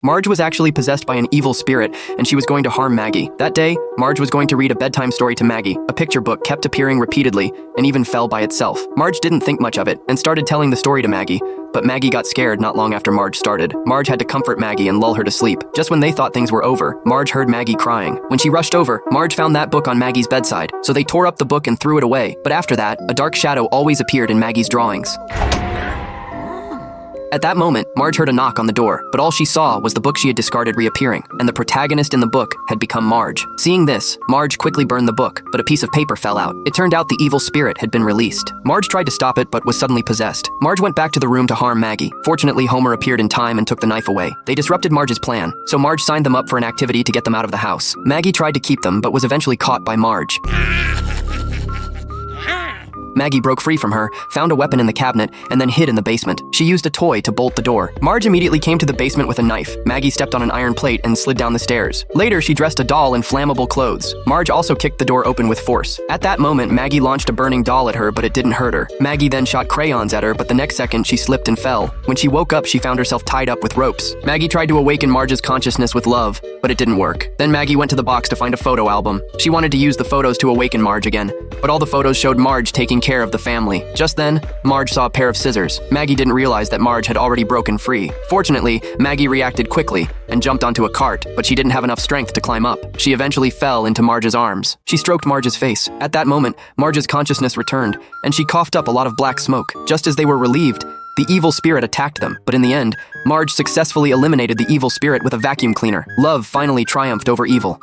Marge was actually possessed by an evil spirit, and she was going to harm Maggie. That day, Marge was going to read a bedtime story to Maggie. A picture book kept appearing repeatedly, and even fell by itself. Marge didn't think much of it, and started telling the story to Maggie. But Maggie got scared not long after Marge started. Marge had to comfort Maggie and lull her to sleep. Just when they thought things were over, Marge heard Maggie crying. When she rushed over, Marge found that book on Maggie's bedside, so they tore up the book and threw it away. But after that, a dark shadow always appeared in Maggie's drawings. At that moment, Marge heard a knock on the door, but all she saw was the book she had discarded reappearing, and the protagonist in the book had become Marge. Seeing this, Marge quickly burned the book, but a piece of paper fell out. It turned out the evil spirit had been released. Marge tried to stop it, but was suddenly possessed. Marge went back to the room to harm Maggie. Fortunately, Homer appeared in time and took the knife away. They disrupted Marge's plan, so Marge signed them up for an activity to get them out of the house. Maggie tried to keep them, but was eventually caught by Marge. Maggie broke free from her, found a weapon in the cabinet, and then hid in the basement. She used a toy to bolt the door. Marge immediately came to the basement with a knife. Maggie stepped on an iron plate and slid down the stairs. Later, she dressed a doll in flammable clothes. Marge also kicked the door open with force. At that moment, Maggie launched a burning doll at her, but it didn't hurt her. Maggie then shot crayons at her, but the next second, she slipped and fell. When she woke up, she found herself tied up with ropes. Maggie tried to awaken Marge's consciousness with love, but it didn't work. Then Maggie went to the box to find a photo album. She wanted to use the photos to awaken Marge again, but all the photos showed Marge taking care of the family. Just then, Marge saw a pair of scissors. Maggie didn't realize that Marge had already broken free. Fortunately, Maggie reacted quickly and jumped onto a cart, but she didn't have enough strength to climb up. She eventually fell into Marge's arms. She stroked Marge's face. At that moment, Marge's consciousness returned, and she coughed up a lot of black smoke. Just as they were relieved, the evil spirit attacked them, but in the end, Marge successfully eliminated the evil spirit with a vacuum cleaner. Love finally triumphed over evil.